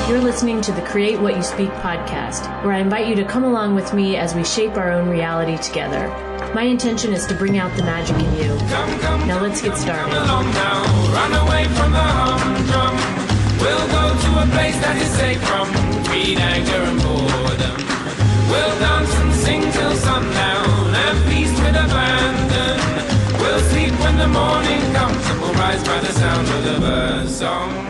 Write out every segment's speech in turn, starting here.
You're listening to the Create What You Speak podcast, where I invite you to come along with me as we shape our own reality together. My intention is to bring out the magic in you. Now let's get started. Run away from the humdrum. We'll go to a place that is safe from greed, anger, and boredom. We'll dance and sing till sundown and feast with abandon. We'll sleep when the morning comes and we'll rise by the sound of the bird song.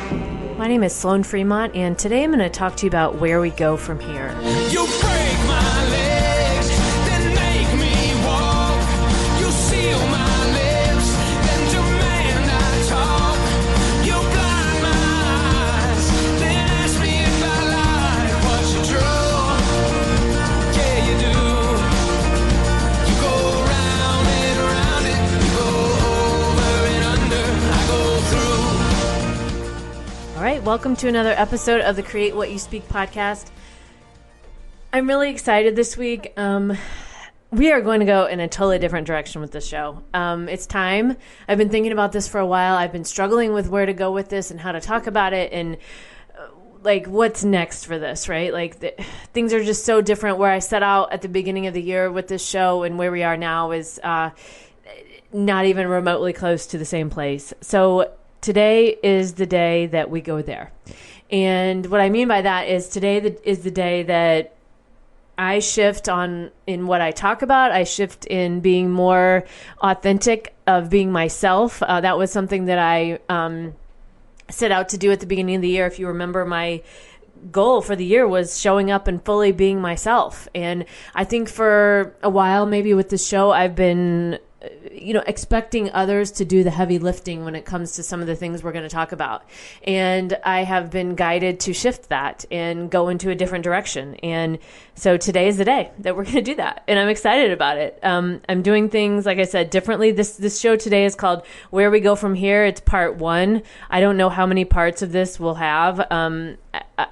My name is Sloan Fremont, and today I'm going to talk to you about where we go from here. You break my legs, then make me walk. You seal my lips, then demand I talk. You blind my eyes, then ask me if I like what you draw. Yeah, you do. You go round it, you go over and under, I go through. All right, welcome to another episode of the Create What You Speak podcast. I'm really excited this week. We are going to go in a totally different direction with this show. It's time. I've been thinking about this for a while. I've been struggling with where to go with this and how to talk about it and like what's next for this, right? Like things are just so different. Where I set out at the beginning of the year with this show and where we are now is not even remotely close to the same place. So today is the day that we go there. And what I mean by that is today is the day that I shift in what I talk about. I shift in being more authentic of being myself. That was something that I set out to do at the beginning of the year. If you remember, my goal for the year was showing up and fully being myself. And I think for a while, maybe with this show, I've been expecting others to do the heavy lifting when it comes to some of the things we're going to talk about. And I have been guided to shift that and go into a different direction. And so today is the day that we're going to do that. And I'm excited about it. I'm doing things, like I said, differently. This show today is called Where We Go From Here. It's part 1. I don't know how many parts of this we'll have. I'm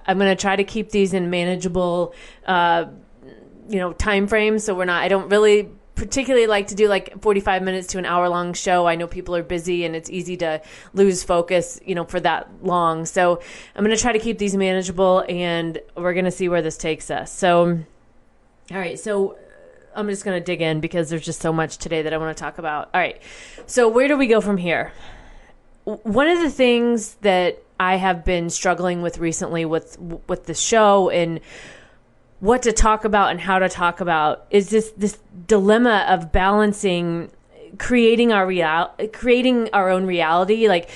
going to try to keep these in manageable, time frames. So I don't really particularly like to do like 45 minutes to an hour long show. I know people are busy and it's easy to lose focus, for that long. So I'm going to try to keep these manageable and we're going to see where this takes us. So, all right. So I'm just going to dig in because there's just so much today that I want to talk about. All right. So where do we go from here? One of the things that I have been struggling with recently with the show and what to talk about and how to talk about is this dilemma of balancing creating our own reality, like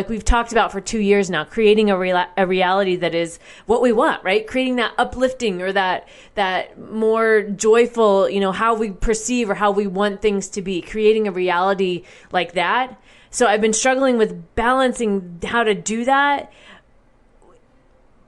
we've talked about for 2 years now, creating a reality that is what we want, right? Creating that uplifting or that more joyful, how we perceive or how we want things to be, creating a reality like that. So I've been struggling with balancing how to do that,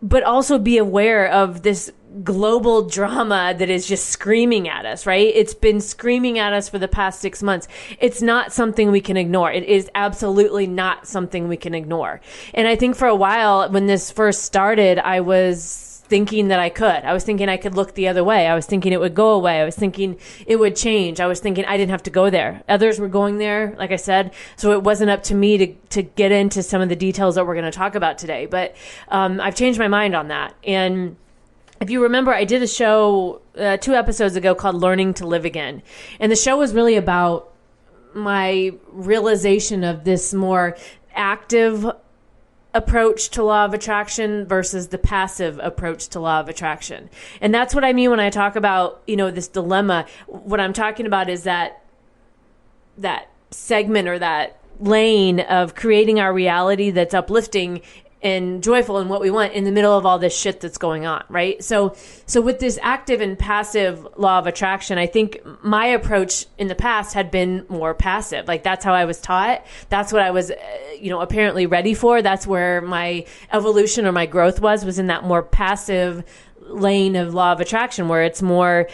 but also be aware of this global drama that is just screaming at us, right? It's been screaming at us for the past 6 months. It's not something we can ignore. It is absolutely not something we can ignore. And I think for a while, when this first started, I was thinking that I could. I was thinking I could look the other way. I was thinking it would go away. I was thinking it would change. I was thinking I didn't have to go there. Others were going there, like I said. So it wasn't up to me to get into some of the details that we're going to talk about today. But I've changed my mind on that. And if you remember, I did a show 2 episodes ago called Learning to Live Again. And the show was really about my realization of this more active approach to law of attraction versus the passive approach to law of attraction. And that's what I mean when I talk about, this dilemma. What I'm talking about is that segment or that lane of creating our reality that's uplifting and joyful and what we want in the middle of all this shit that's going on, right? So with this active and passive law of attraction, I think my approach in the past had been more passive. Like that's how I was taught. That's what I was, apparently ready for. That's where my evolution or my growth was in that more passive lane of law of attraction, where it's more,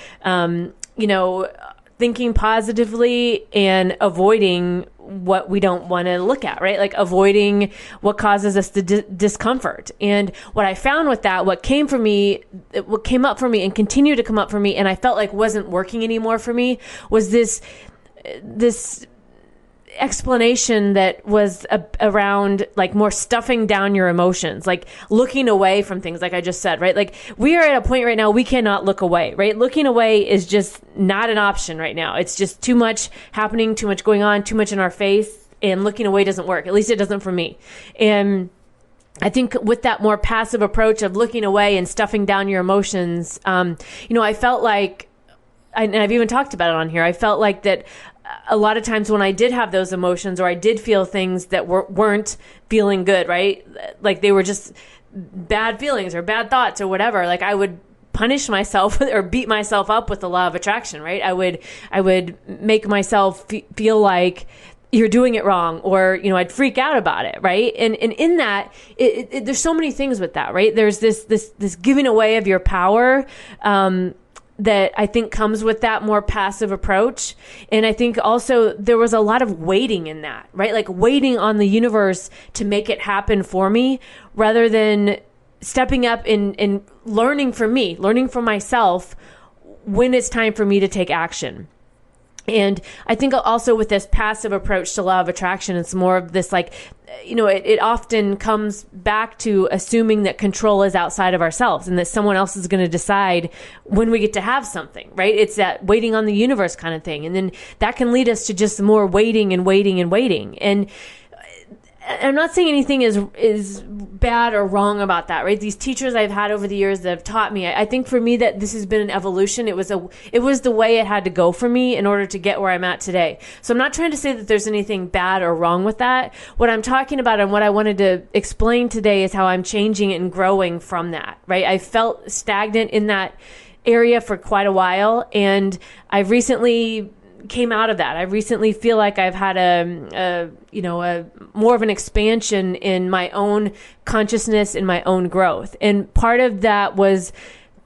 thinking positively and avoiding what we don't want to look at, right? Like avoiding what causes us the discomfort. And what I found with that, what came up for me and continued to come up for me, and I felt like wasn't working anymore for me, was this explanation that was around like more stuffing down your emotions, like looking away from things, like I just said, right? Like we are at a point right now, we cannot look away, right? Looking away is just not an option right now. It's just too much happening, too much going on, too much in our face, and looking away doesn't work. At least it doesn't for me. And I think with that more passive approach of looking away and stuffing down your emotions, I felt like, and I've even talked about it on here, I felt like that a lot of times when I did have those emotions, or I did feel things that weren't feeling good, right? Like they were just bad feelings or bad thoughts or whatever. Like I would punish myself or beat myself up with the law of attraction, right? I would make myself feel like you're doing it wrong, or, I'd freak out about it. Right. And in that, there's so many things with that, right? There's this giving away of your power, that I think comes with that more passive approach. And I think also there was a lot of waiting in that, right? Like waiting on the universe to make it happen for me, rather than stepping up and learning from myself when it's time for me to take action. And I think also with this passive approach to law of attraction, it's more of this like, it often comes back to assuming that control is outside of ourselves and that someone else is going to decide when we get to have something, right? It's that waiting on the universe kind of thing. And then that can lead us to just more waiting and waiting and waiting. And I'm not saying anything is bad or wrong about that, right? These teachers I've had over the years that have taught me, I think for me that this has been an evolution. It was the way it had to go for me in order to get where I'm at today. So I'm not trying to say that there's anything bad or wrong with that. What I'm talking about and what I wanted to explain today is how I'm changing and growing from that, right? I felt stagnant in that area for quite a while, and I've recently came out of that. I recently feel like I've had a more of an expansion in my own consciousness and my own growth. And part of that was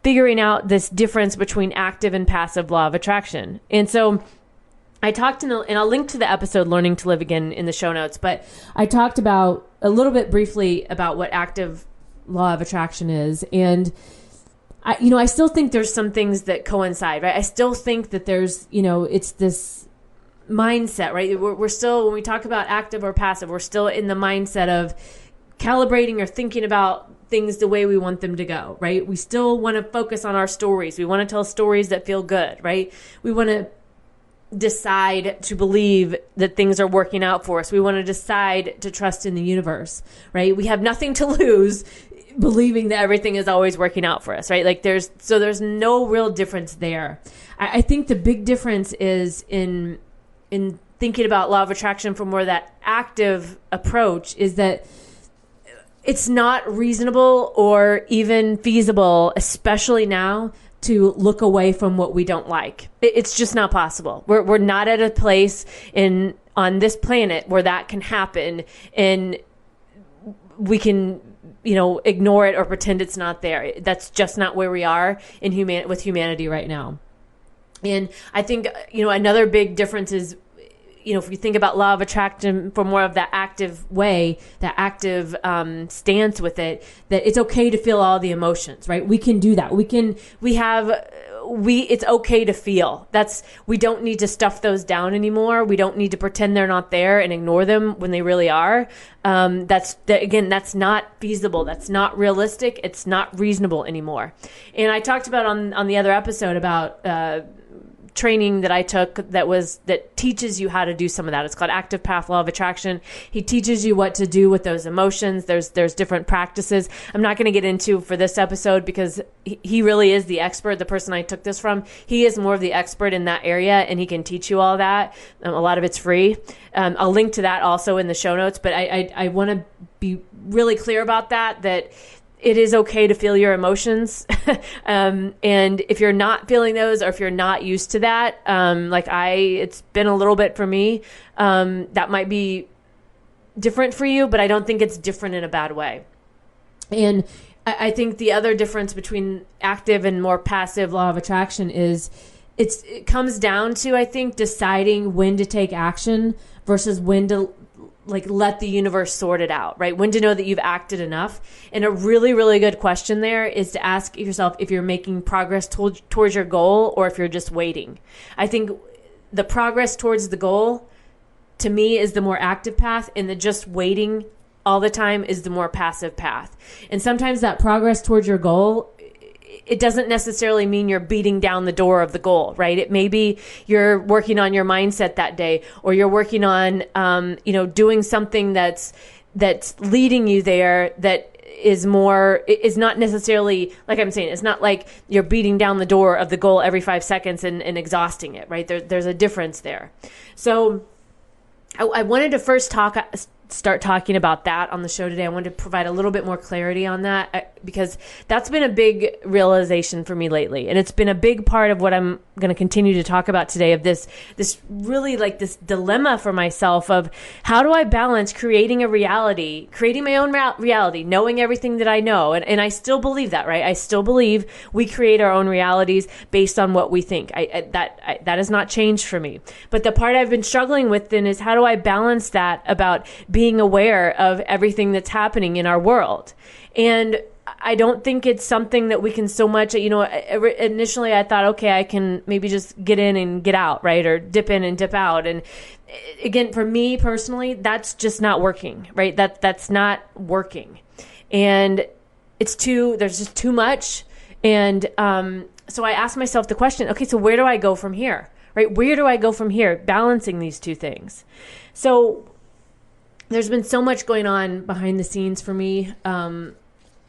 figuring out this difference between active and passive law of attraction. And so I talked and I'll link to the episode Learning to Live Again in the show notes, but I talked about a little bit briefly about what active law of attraction is. And I still think there's some things that coincide, right? I still think that there's, it's this mindset, right? We're still, when we talk about active or passive, we're still in the mindset of calibrating or thinking about things the way we want them to go, right? We still want to focus on our stories. We want to tell stories that feel good, right? We want to decide to believe that things are working out for us. We want to decide to trust in the universe, right? We have nothing to lose believing that everything is always working out for us, right? Like there's no real difference there. I think the big difference is in thinking about law of attraction from more that active approach is that it's not reasonable or even feasible, especially now, to look away from what we don't like. It's just not possible. We're not at a place on this planet where that can happen and we can ignore it or pretend it's not there. That's just not where we are with humanity right now. And I think, another big difference is, if you think about law of attraction for more of that active way, that active stance with it, that it's okay to feel all the emotions, right? We can do that. It's okay to feel. We don't need to stuff those down anymore. We don't need to pretend they're not there and ignore them when they really are. That's not feasible. That's not realistic. It's not reasonable anymore. And I talked about on the other episode about training that I took that teaches you how to do some of that. It's called Active Path Law of Attraction. He teaches you what to do with those emotions. There's different practices. I'm not going to get into for this episode because he really is the expert. The person I took this from, he is more of the expert in that area, and he can teach you all that. A lot of it's free. I'll link to that also in the show notes, but I want to be really clear about that it is okay to feel your emotions. And if you're not feeling those, or if you're not used to that, it's been a little bit for me, that might be different for you, but I don't think it's different in a bad way. And I think the other difference between active and more passive law of attraction is it comes down to, I think, deciding when to take action versus when to let the universe sort it out, right? When to know that you've acted enough. And a really, really good question there is to ask yourself if you're making progress towards your goal or if you're just waiting. I think the progress towards the goal to me, is the more active path, and the just waiting all the time is the more passive path. And sometimes that progress towards your goal, it doesn't necessarily mean you're beating down the door of the goal, right? It may be you're working on your mindset that day, or you're working on, doing something that's leading you there, that is not necessarily, like I'm saying, it's not like you're beating down the door of the goal every 5 seconds and exhausting it, right? There's a difference there. So I wanted to first start talking about that on the show today. I wanted to provide a little bit more clarity on that, because that's been a big realization for me lately. And it's been a big part of what I'm going to continue to talk about today, of this really like this dilemma for myself of how do I balance creating my own reality, knowing everything that I know. And I still believe that, right? I still believe we create our own realities based on what we think. That has not changed for me. But the part I've been struggling with then is, how do I balance that about being aware of everything that's happening in our world? And I don't think it's something that we can so much, initially I thought, okay, I can maybe just get in and get out, right? Or dip in and dip out. And again, for me personally, that's just not working, right? That's not working. And there's just too much. And so I asked myself the question, okay, so where do I go from here, right? Where do I go from here, balancing these two things? So there's been so much going on behind the scenes for me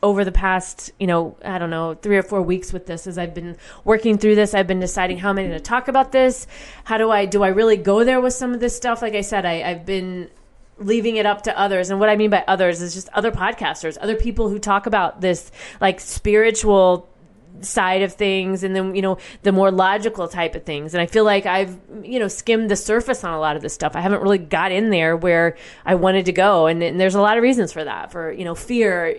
over the past, 3 or 4 weeks with this. As I've been working through this, I've been deciding how am I going to talk about this? Do I really go there with some of this stuff? Like I said, I've been leaving it up to others. And what I mean by others is just other podcasters, other people who talk about this like spiritual side of things, and then the more logical type of things. And I feel like I've skimmed the surface on a lot of this stuff. I haven't really got in there where I wanted to go, and there's a lot of reasons for that. For fear,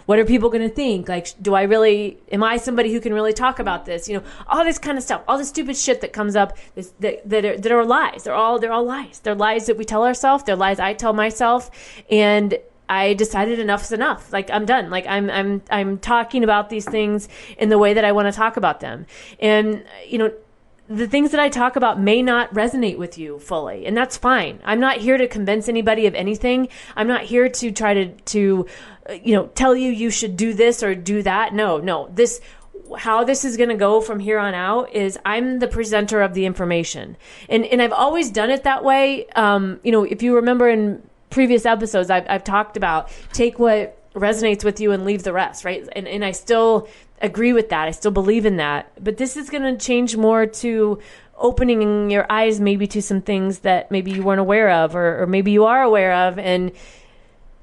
what are people going to think? Like, am I somebody who can really talk about this? All this kind of stuff, all the stupid shit that comes up that are lies. They're all lies. They're lies that we tell ourselves. They're lies I tell myself. And I decided enough's enough. Like, I'm done. Like, I'm talking about these things in the way that I want to talk about them. And, the things that I talk about may not resonate with you fully, and that's fine. I'm not here to convince anybody of anything. I'm not here to try to tell you should do this or do that. No. How this is going to go from here on out is I'm the presenter of the information. And I've always done it that way. If you remember in previous episodes, I've talked about take what resonates with you and leave the rest, right? And I still agree with that. I still believe in that. But this is going to change more to opening your eyes maybe to some things that maybe you weren't aware of, or maybe you are aware of and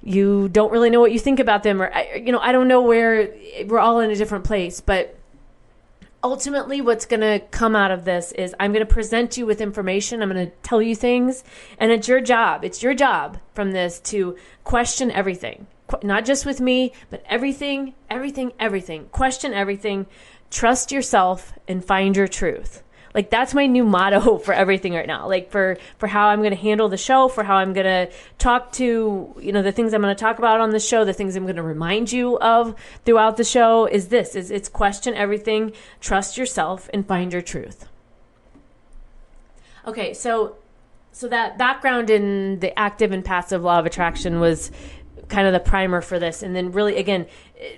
you don't really know what you think about them, or I don't know, where we're all in a different place. But ultimately, what's going to come out of this is I'm going to present you with information. I'm going to tell you things, and it's your job. It's your job from this to question everything, not just with me, but everything. Question everything. Trust yourself and find your truth. Like, that's my new motto for everything right now. Like, for how I'm going to handle the show, for how I'm going to talk to, the things I'm going to talk about on the show, the things I'm going to remind you of throughout the show is it's question everything, trust yourself, and find your truth. Okay, so that background in the active and passive law of attraction was kind of the primer for this. And then really, again,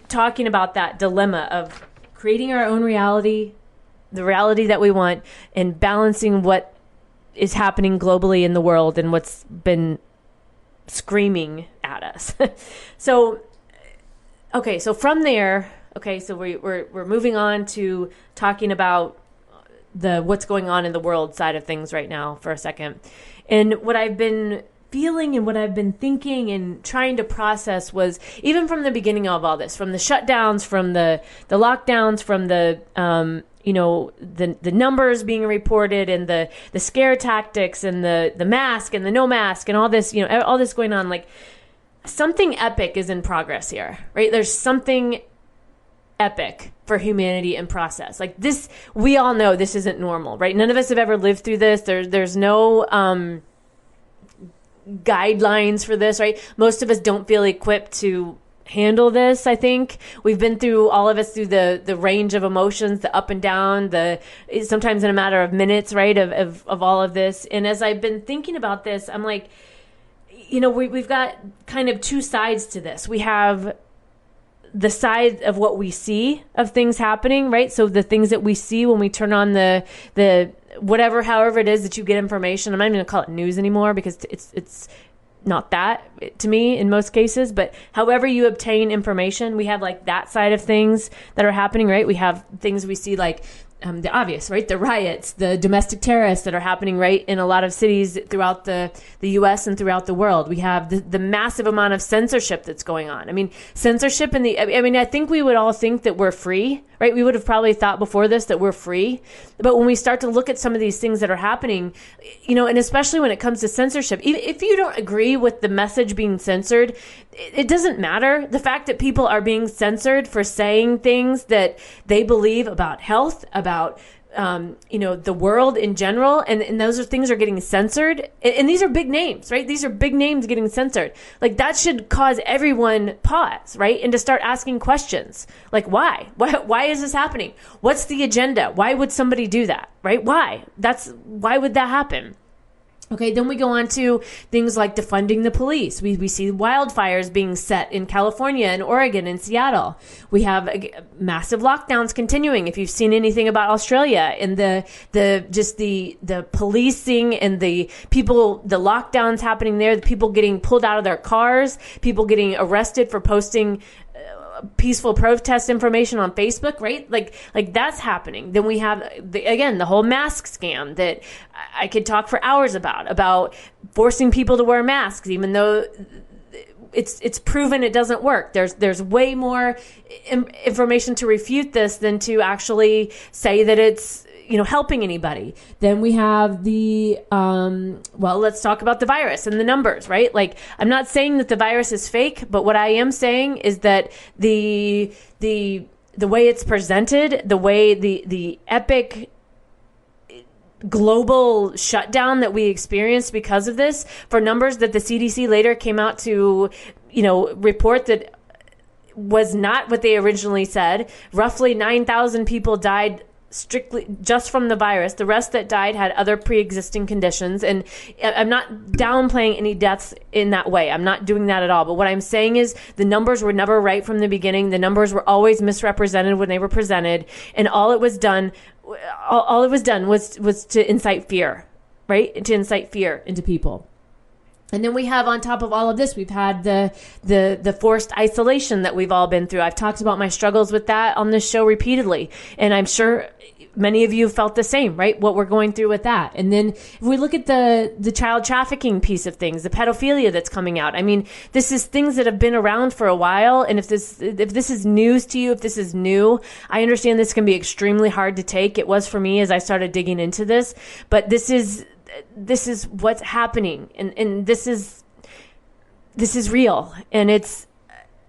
talking about that dilemma of creating our own reality, the reality that we want, and balancing what is happening globally in the world and what's been screaming at us. So from there, so we're moving on to talking about the what's going on in the world side of things right now for a second. And what I've been feeling and what I've been thinking and trying to process was, even from the beginning of all this, from the shutdowns, from the lockdowns, from the the numbers being reported, and the scare tactics, and the mask and the no mask, and all this, all this going on, like, something epic is in progress here, right? There's something epic for humanity in process. Like, this, we all know this isn't normal, right? None of us have ever lived through this. There's no guidelines for this, right? Most of us don't feel equipped to handle this. I think we've been through, all of us, through the range of emotions, the up and down, sometimes in a matter of minutes, right, of all of this. And as I've been thinking about this, I'm like, we've got kind of two sides to this. We have the side of what we see of things happening, right? So the things that we see when we turn on the whatever, however it is that you get information. I'm not even going to call it news anymore, because it's not that to me in most cases, but however you obtain information, we have like that side of things that are happening, right? We have things we see like the obvious, right? The riots, the domestic terrorists that are happening, right, in a lot of cities throughout the U.S. and throughout the world. We have the massive amount of censorship that's going on. I mean, censorship I think we would all think that we're free, right? We would have probably thought before this that we're free. But when we start to look at some of these things that are happening, and especially when it comes to censorship, even if you don't agree with the message being censored, it doesn't matter. The fact that people are being censored for saying things that they believe about health, about the world in general, and those things are getting censored, and these are big names, right? These are big names getting censored. Like, that should cause everyone pause, right? And to start asking questions like, why is this happening? What's the agenda? Why would somebody do that, right? Why would that happen? Okay, then we go on to things like defunding the police. We see wildfires being set in California and Oregon and Seattle. We have massive lockdowns continuing. If you've seen anything about Australia and the policing and the lockdowns happening there, the people getting pulled out of their cars, people getting arrested for posting peaceful protest information on Facebook, right? Like that's happening. Then we have the whole mask scam that I could talk for hours about forcing people to wear masks, even though it's proven it doesn't work. There's way more information to refute this than to actually say that it's helping anybody. Then we have let's talk about the virus and the numbers, right? Like, I'm not saying that the virus is fake, but what I am saying is that the way it's presented, the way the epic global shutdown that we experienced because of this, for numbers that the CDC later came out to, report that was not what they originally said. Roughly 9,000 people died strictly just from the virus. The rest that died had other pre-existing conditions, and I'm not downplaying any deaths in that way. I'm not doing that at all. But what I'm saying is the numbers were never right from the beginning. The numbers were always misrepresented when they were presented, and all it was done was to incite fear, right? To incite fear into people. And then we have, on top of all of this, we've had the forced isolation that we've all been through. I've talked about my struggles with that on this show repeatedly, and I'm sure many of you felt the same, right? What we're going through with that. And then if we look at the child trafficking piece of things, the pedophilia that's coming out. I mean, this is things that have been around for a while. And if this is news to you, if this is new, I understand this can be extremely hard to take. It was for me as I started digging into this, but this is what's happening. And this is real. And it's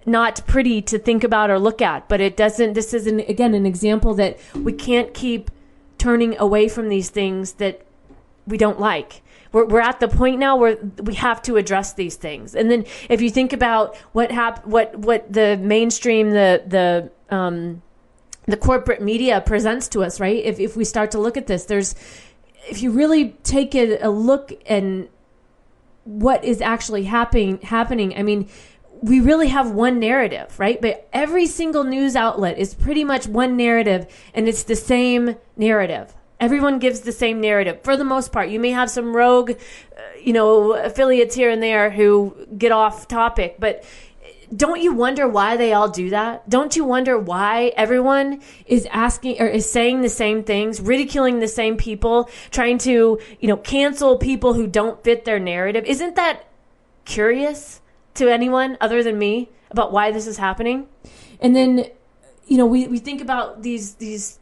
not pretty to think about or look at, but this is an example that we can't keep turning away from these things that we don't like. We're at the point now where we have to address these things. And then if you think about what the mainstream, the corporate media presents to us, right? If we start to look at this, if you really take a look and what is actually happening, I mean, we really have one narrative, right? But every single news outlet is pretty much one narrative, and it's the same narrative. Everyone gives the same narrative for the most part. You may have some rogue, affiliates here and there who get off topic, but don't you wonder why they all do that? Don't you wonder why everyone is asking or is saying the same things, ridiculing the same people, trying to, cancel people who don't fit their narrative? Isn't that curious to anyone other than me about why this is happening? And then, we think about these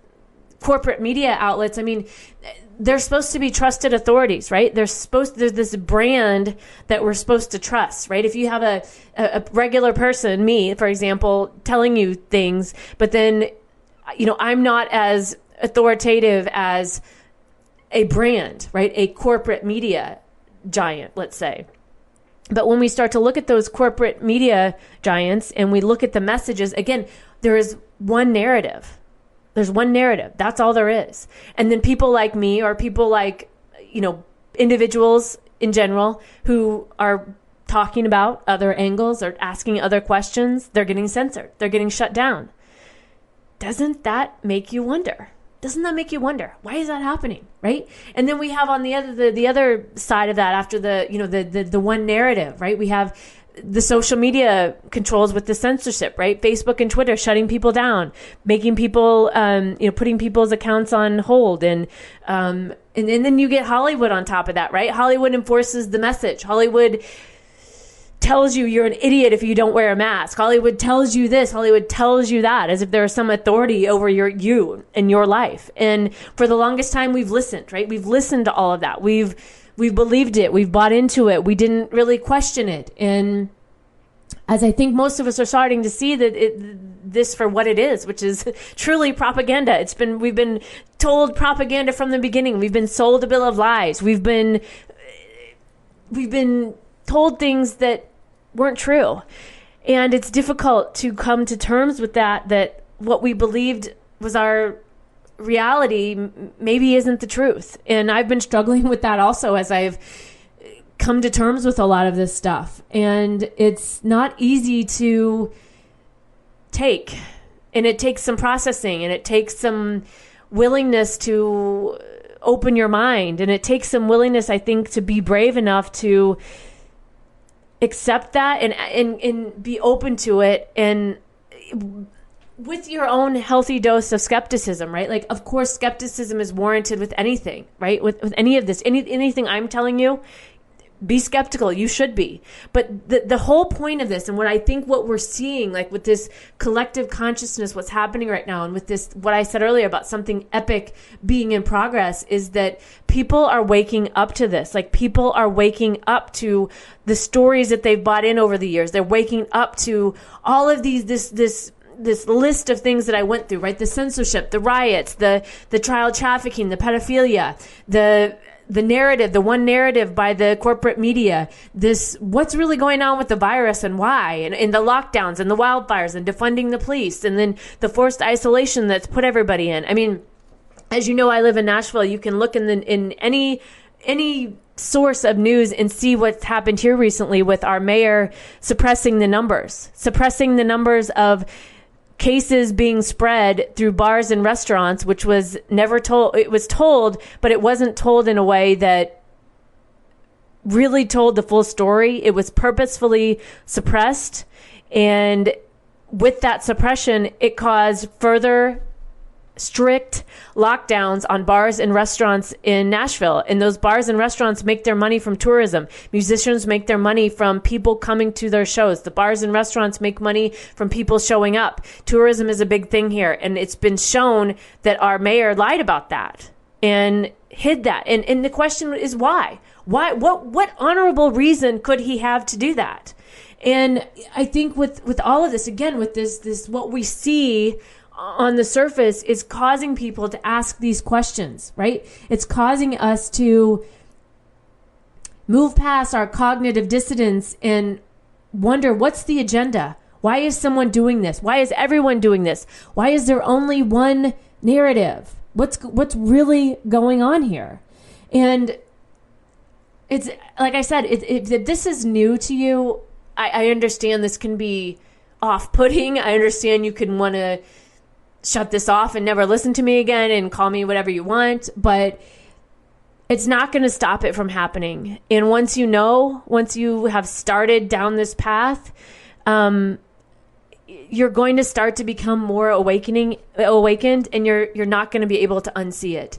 corporate media outlets. I mean, they're supposed to be trusted authorities, right? There's this brand that we're supposed to trust, right? If you have a regular person, me, for example, telling you things, but then, I'm not as authoritative as a brand, right? A corporate media giant, let's say. But when we start to look at those corporate media giants and we look at the messages, again, there is one narrative. There's one narrative. That's all there is. And then people like me, or people like, individuals in general who are talking about other angles or asking other questions, they're getting censored. They're getting shut down. Doesn't that make you wonder? Doesn't that make you wonder? Why is that happening? Right? And then we have on the other side of that, after the one narrative, right? We have the social media controls with the censorship, right? Facebook and Twitter shutting people down, making people, putting people's accounts on hold. And then you get Hollywood on top of that, right? Hollywood enforces the message. Hollywood tells you you're an idiot if you don't wear a mask. Hollywood tells you this. Hollywood tells you that, as if there is some authority over you and your life. And for the longest time, we've listened, right? We've listened to all of that. We've believed it. We've bought into it. We didn't really question it. And as I think most of us are starting to see this for what it is, which is truly propaganda. We've been told propaganda from the beginning. We've been sold a bill of lies. We've been told things that weren't true. And it's difficult to come to terms with that what we believed was our reality maybe isn't the truth. And I've been struggling with that also as I've come to terms with a lot of this stuff. And it's not easy to take. And it takes some processing, and it takes some willingness to open your mind. And it takes some willingness, I think, to be brave enough to accept that and be open to it, and with your own healthy dose of skepticism, right? Like, of course, skepticism is warranted with anything, right? With any of this, anything I'm telling you, be skeptical. You should be. But the whole point of this, and what we're seeing, like with this collective consciousness, what's happening right now, and with this, what I said earlier about something epic being in progress, is that people are waking up to this. Like, people are waking up to the stories that they've bought in over the years. They're waking up to all of this list of things that I went through, right? The censorship, the riots, the child trafficking, the pedophilia, the narrative, the one narrative by the corporate media, what's really going on with the virus and why, and the lockdowns and the wildfires and defunding the police, and then the forced isolation that's put everybody in. I mean, as you know, I live in Nashville. You can look in any source of news and see what's happened here recently with our mayor suppressing the numbers of cases being spread through bars and restaurants, which was never told. It was told, but it wasn't told in a way that really told the full story. It was purposefully suppressed. And with that suppression, it caused further strict lockdowns on bars and restaurants in Nashville. And those bars and restaurants make their money from tourism. Musicians make their money from people coming to their shows. The bars and restaurants make money from people showing up. Tourism is a big thing here. And it's been shown that our mayor lied about that and hid that. And the question is why? What honorable reason could he have to do that? And I think with all of this, again, with this what we see on the surface is causing people to ask these questions, right? It's causing us to move past our cognitive dissonance and wonder, what's the agenda? Why is someone doing this? Why is everyone doing this? Why is there only one narrative? What's really going on here? And it's like I said, if this is new to you, I understand this can be off-putting. I understand you can want to shut this off and never listen to me again and call me whatever you want, but it's not going to stop it from happening. And once you have started down this path, you're going to start to become more awakened, and you're not going to be able to unsee it.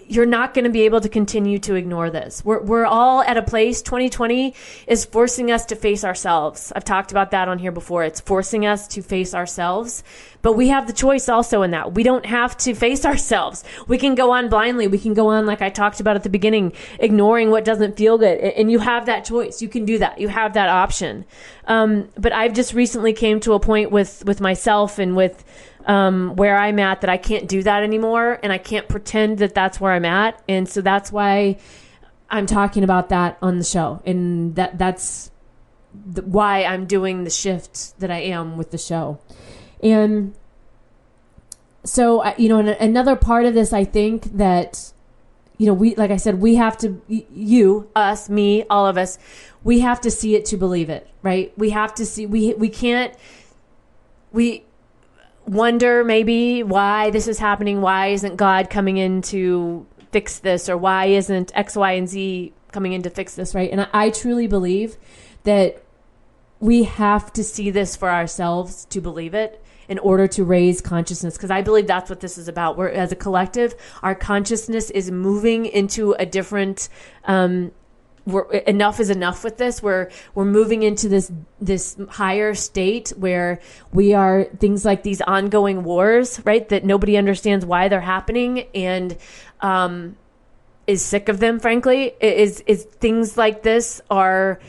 You're not going to be able to continue to ignore this. We're all at a place. 2020 is forcing us to face ourselves. I've talked about that on here before. It's forcing us to face ourselves, but we have the choice also in that. We don't have to face ourselves. We can go on blindly. We can go on, like I talked about at the beginning, ignoring what doesn't feel good. And you have that choice. You can do that. You have that option. But I've just recently came to a point with myself and with where I'm at that I can't do that anymore, and I can't pretend that that's where I'm at. And so that's why I'm talking about that on the show. And that's why I'm doing the shift that I am with the show. And so, another part of this, I think that, we, like I said, we have to, you, us, me, all of us, we have to see it to believe it, right? We have to see, we can't, we wonder maybe why this is happening. Why isn't God coming in to fix this? Or why isn't X, Y, and Z coming in to fix this, right? And I truly believe that we have to see this for ourselves to believe it in order to raise consciousness, because I believe that's what this is about. We're, as a collective, our consciousness is moving into a different, enough is enough with this. We're moving into this higher state where we are things like these ongoing wars, right? That nobody understands why they're happening and is sick of them, frankly. Is things like this are,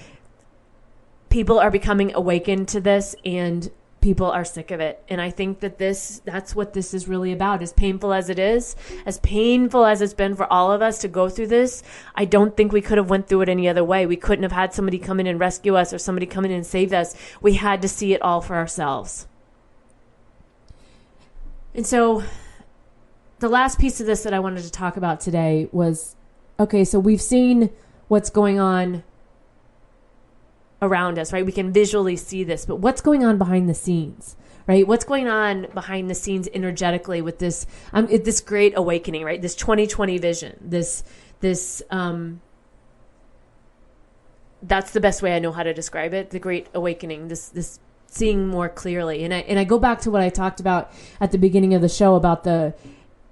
people are becoming awakened to this, and people are sick of it. And I think that that's what this is really about. As painful as it is, as painful as it's been for all of us to go through this, I don't think we could have went through it any other way. We couldn't have had somebody come in and rescue us or somebody come in and save us. We had to see it all for ourselves. And so the last piece of this that I wanted to talk about today was, okay, so we've seen what's going on around us, right? We can visually see this, but what's going on behind the scenes, right? What's going on behind the scenes energetically with this great awakening, right? This 2020 vision, this that's the best way I know how to describe it. The great awakening, this seeing more clearly. And I go back to what I talked about at the beginning of the show about the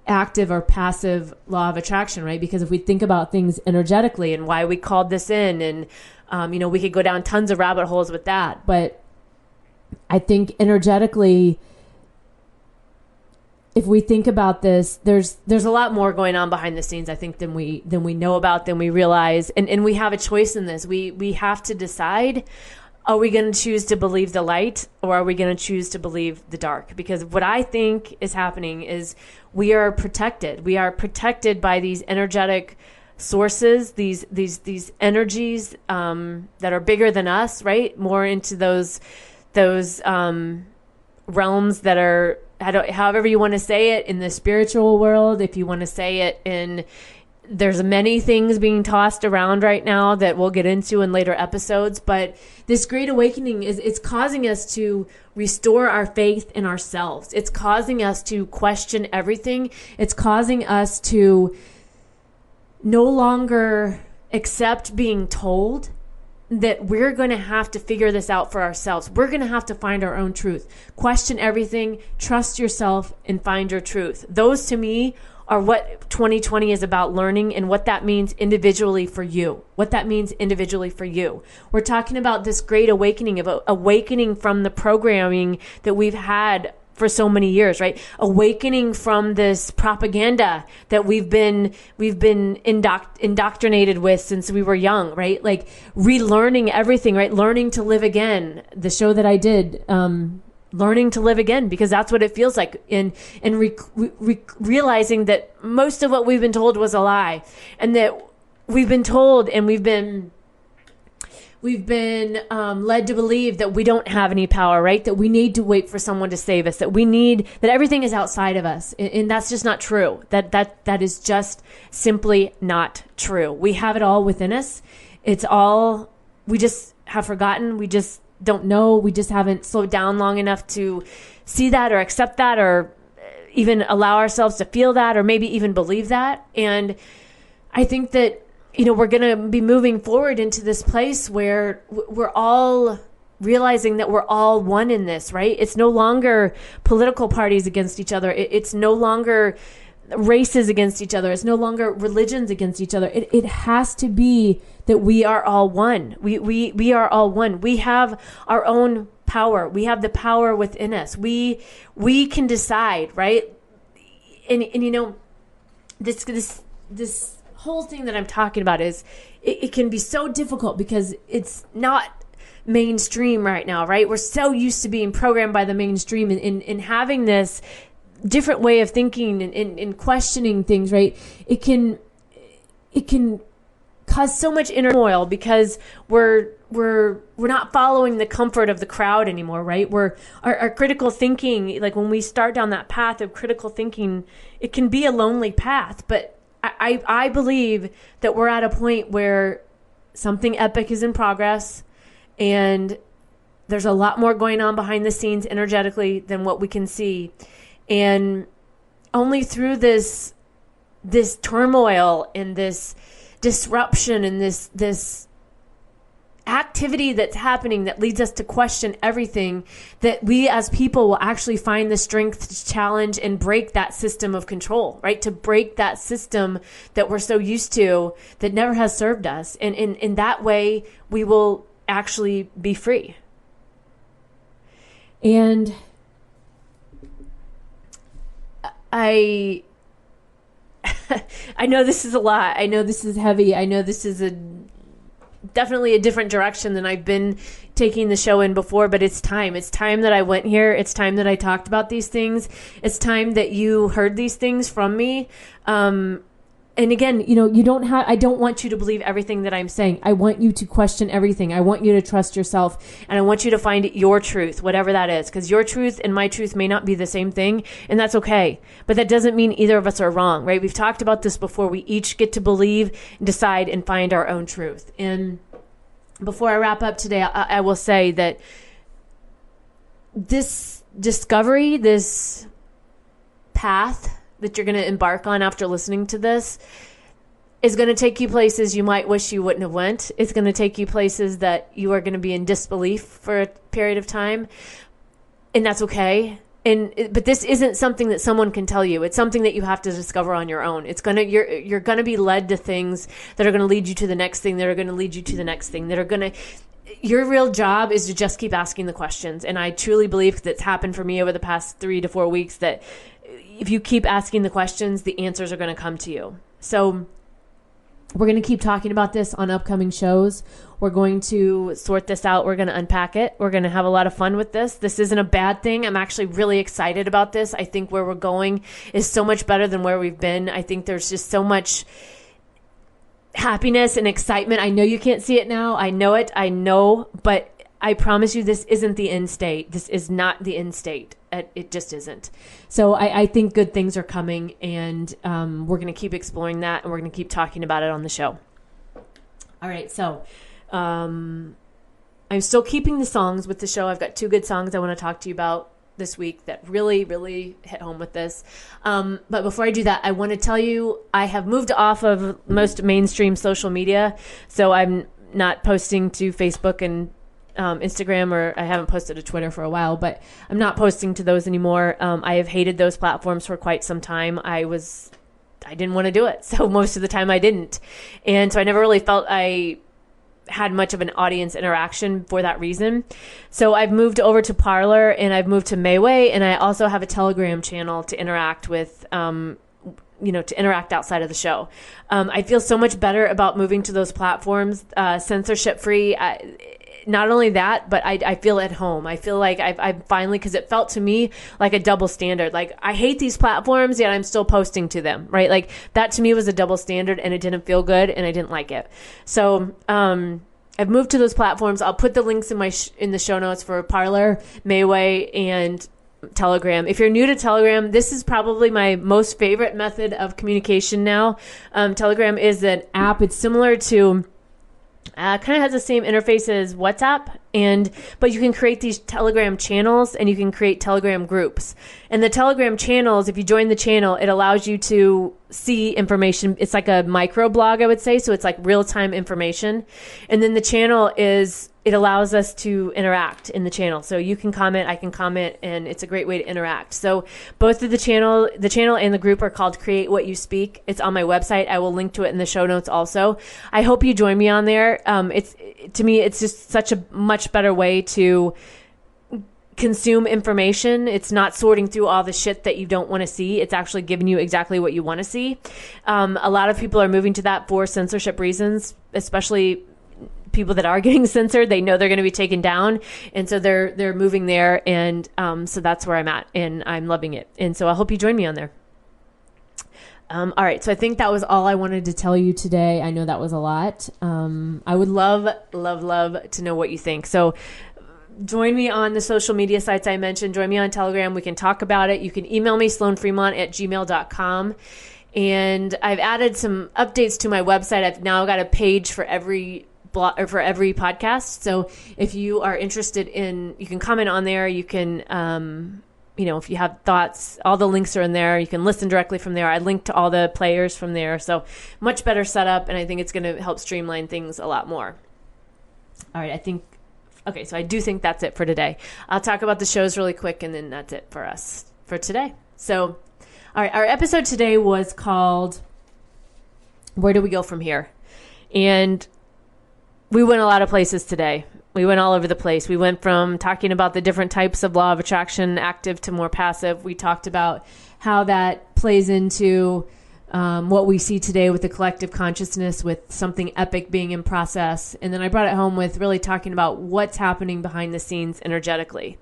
active or passive law of attraction, right? Because if we think about things energetically and why we called this in, and we could go down tons of rabbit holes with that. But I think energetically, if we think about this, there's a lot more going on behind the scenes, I think, than we know about, than we realize. And we have a choice in this. We have to decide, are we going to choose to believe the light, or are we going to choose to believe the dark? Because what I think is happening is we are protected. We are protected by these energetic sources, these energies that are bigger than us, right? More into those realms that are, however you want to say it, in the spiritual world. If you want to say it in, there's many things being tossed around right now that we'll get into in later episodes. But this great awakening it's causing us to restore our faith in ourselves. It's causing us to question everything. It's causing us to no longer accept being told that we're going to have to figure this out for ourselves. We're going to have to find our own truth. Question everything, trust yourself, and find your truth. Those, to me, are what 2020 is about learning, and what that means individually for you. What that means individually for you. We're talking about this great awakening, of awakening from the programming that we've had for so many years, right? Awakening from this propaganda that we've been indoctrinated with since we were young, right? Like relearning everything, right? Learning to live again. The show that I did, learning to live again, because that's what it feels like. And realizing that most of what we've been told was a lie, and that we've been told and we've been led to believe that we don't have any power, right? That we need to wait for someone to save us, that everything is outside of us. And that's just not true. That is just simply not true. We have it all within us. It's all, we just have forgotten. We just don't know. We just haven't slowed down long enough to see that or accept that, or even allow ourselves to feel that, or maybe even believe that. And I think that, we're going to be moving forward into this place where we're all realizing that we're all one in this, right? It's no longer political parties against each other. It's no longer races against each other. It's no longer religions against each other. It has to be that we are all one. We are all one. We have our own power. We have the power within us. We can decide, right? And this whole thing that I'm talking about is it can be so difficult because it's not mainstream right now, right? We're so used to being programmed by the mainstream and having this different way of thinking and questioning things, right? It can cause so much inner turmoil because we're we're not following the comfort of the crowd anymore, right? Our critical thinking, like when we start down that path of critical thinking, it can be a lonely path. But I believe that we're at a point where something epic is in progress, and there's a lot more going on behind the scenes energetically than what we can see. And only through this turmoil and this disruption and this activity that's happening that leads us to question everything, that we as people will actually find the strength to challenge and break that system of control, right? To break that system that we're so used to that never has served us. And in that way, we will actually be free. And I know this is a lot. I know this is heavy. I know this is definitely a different direction than I've been taking the show in before, but it's time. It's time that I went here. It's time that I talked about these things. It's time that you heard these things from me. And again, I don't want you to believe everything that I'm saying. I want you to question everything. I want you to trust yourself, and I want you to find your truth, whatever that is, because your truth and my truth may not be the same thing, and that's okay. But that doesn't mean either of us are wrong, right? We've talked about this before. We each get to believe, decide, and find our own truth. And before I wrap up today, I will say that this discovery, this path that you're going to embark on after listening to this is going to take you places you might wish you wouldn't have went. It's going to take you places that you are going to be in disbelief for a period of time, and that's okay. But this isn't something that someone can tell you. It's something that you have to discover on your own. You're going to be led to things that are going to lead you to the next thing, that are going to lead you to the next thing, that are going to. Your real job is to just keep asking the questions. And I truly believe that's happened for me over the past 3 to 4 weeks, that if you keep asking the questions, the answers are going to come to you. So we're going to keep talking about this on upcoming shows. We're going to sort this out. We're going to unpack it. We're going to have a lot of fun with this. This isn't a bad thing. I'm actually really excited about this. I think where we're going is so much better than where we've been. I think there's just so much happiness and excitement. I know you can't see it now. I know it. I know. But I promise you, this isn't the end state. This is not the end state. It just isn't. So I think good things are coming, and we're going to keep exploring that, and we're going to keep talking about it on the show. All right, so I'm still keeping the songs with the show. I've got 2 good songs I want to talk to you about this week that really, really hit home with this. But before I do that, I want to tell you I have moved off of most mainstream social media, so I'm not posting to Facebook and Instagram, or I haven't posted to Twitter for a while, but I'm not posting to those anymore. I have hated those platforms for quite some time. I didn't want to do it. So most of the time I didn't. And so I never really felt I had much of an audience interaction for that reason. So I've moved over to Parler, and I've moved to Mayway, and I also have a Telegram channel to interact with, to interact outside of the show. I feel so much better about moving to those platforms, censorship free. Not only that, but I feel at home. I feel like I've finally, because it felt to me like a double standard. Like, I hate these platforms, yet I'm still posting to them, right? Like, that to me was a double standard, and it didn't feel good, and I didn't like it. So I've moved to those platforms. I'll put the links in the show notes for Parler, Mayway, and Telegram. If you're new to Telegram, this is probably my most favorite method of communication now. Telegram is an app. It's similar to... kind of has the same interface as WhatsApp, but you can create these Telegram channels, and you can create Telegram groups. And the Telegram channels, if you join the channel, it allows you to see information. It's like a micro blog, I would say. So it's like real-time information. And then the channel it allows us to interact in the channel. So you can comment, I can comment, and it's a great way to interact. So both of the channel and the group are called Create What You Speak. It's on my website. I will link to it in the show notes also. I hope you join me on there. To me, it's just such a much better way to consume information. It's not sorting through all the shit that you don't want to see. It's actually giving you exactly what you want to see. A lot of people are moving to that for censorship reasons, especially people that are getting censored. They know they're going to be taken down, and so they're moving there, and so that's where I'm at, and I'm loving it. And so I hope you join me on there. All right, so I think that was all I wanted to tell you today. I know that was a lot. I would love to know what you think. So join me on the social media sites I mentioned. Join me on Telegram. We can talk about it. You can email me, sloanfremont@gmail.com. And I've added some updates to my website. I've now got a page for every blog or for every podcast. So if you are interested in, you can comment on there. You can, if you have thoughts, all the links are in there. You can listen directly from there. I link to all the players from there. So much better setup, and I think it's going to help streamline things a lot more. All right, so I do think that's it for today. I'll talk about the shows really quick, and then that's it for us for today. So, all right, our episode today was called Where Do We Go From Here? And we went a lot of places today. We went all over the place. We went from talking about the different types of law of attraction, active to more passive. We talked about how that plays into what we see today with the collective consciousness, with something epic being in process. And then I brought it home with really talking about what's happening behind the scenes energetically.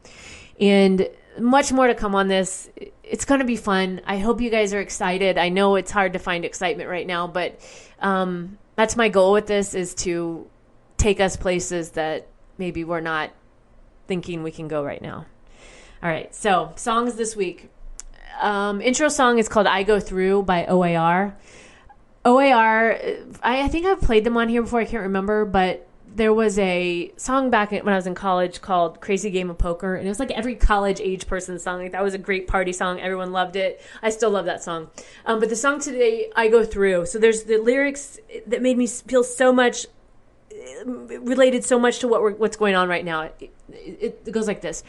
And much more to come on this. It's going to be fun. I hope you guys are excited. I know it's hard to find excitement right now, but that's my goal with this, is to take us places that maybe we're not thinking we can go right now. All right, so songs this week. Intro song is called I Go Through by OAR. OAR, I think I've played them on here before, I can't remember, but there was a song back when I was in college called Crazy Game of Poker, and it was like every college age person's song. Like, that was a great party song. Everyone loved it. I still love that song. But the song today, I Go Through. So there's the lyrics that made me feel so much, related so much to what's going on right now. It goes like this.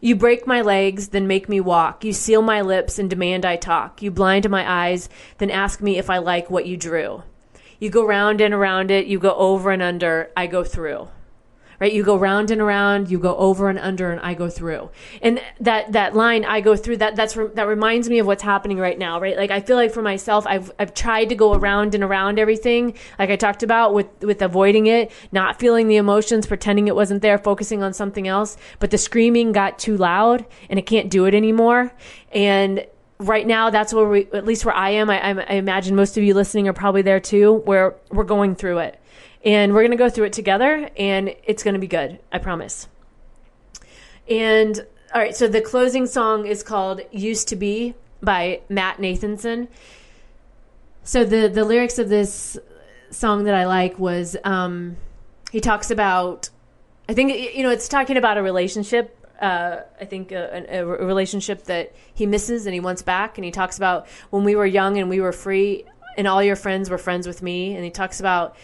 You break my legs, then make me walk. You seal my lips and demand I talk. You blind my eyes, then ask me if I like what you drew. You go round and around it. You go over and under. I go through. Right? You go round and around. You go over and under, and I go through. And that line, I go through, that reminds me of what's happening right now. Right? Like, I feel like for myself, I've tried to go around and around everything, like I talked about with avoiding it, not feeling the emotions, pretending it wasn't there, focusing on something else. But the screaming got too loud, and I can't do it anymore. And right now, that's where at least where I am. I imagine most of you listening are probably there too, where we're going through it. And we're going to go through it together, and it's going to be good. I promise. And all right, so the closing song is called Used to Be by Matt Nathanson. So the lyrics of this song that I like was, he talks about, I think, it's talking about a relationship. I think a relationship that he misses and he wants back. And he talks about when we were young and we were free and all your friends were friends with me. And he talks about,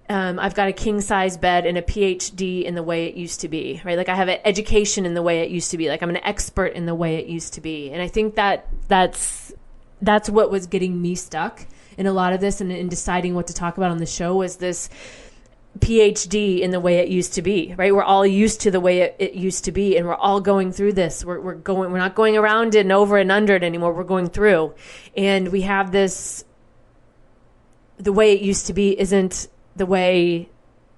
I've got a king-size bed and a PhD in the way it used to be, right? Like, I have an education in the way it used to be. Like, I'm an expert in the way it used to be. And I think that's what was getting me stuck in a lot of this, and in deciding what to talk about on the show, was this PhD in the way it used to be, right? We're all used to the way it used to be, and we're all going through this. We're not going around it and over and under it anymore. We're going through. And we have this, the way it used to be isn't the way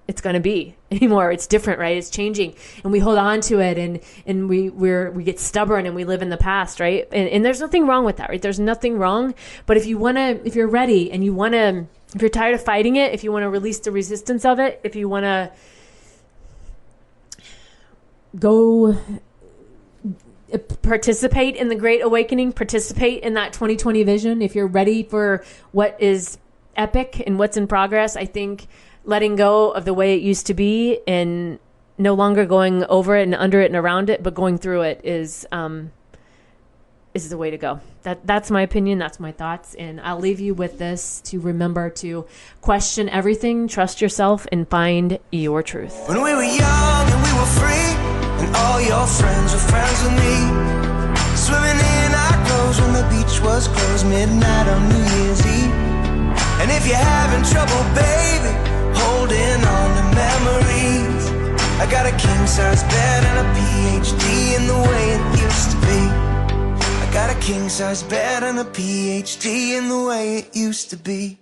it's going to be anymore. It's different, right? It's changing, and we hold on to it, and we get stubborn, and we live in the past, right? And there's nothing wrong with that, right? There's nothing wrong. But if you're ready and if you're tired of fighting it, if you want to release the resistance of it, if you want to go participate in the Great Awakening, participate in that 2020 vision, if you're ready for what is epic and what's in progress, I think letting go of the way it used to be and no longer going over it and under it and around it, but going through it is the way to go. That's my opinion. That's my thoughts. And I'll leave you with this to remember to question everything, trust yourself, and find your truth. When we were young and we were free, and all your friends were friends with me, swimming in our clothes when the beach was closed, midnight on New Year's Eve. And if you're having trouble, baby, holding on to memories, I got a king-size bed and a PhD in the way it used to be. I got a king-size bed and a PhD in the way it used to be.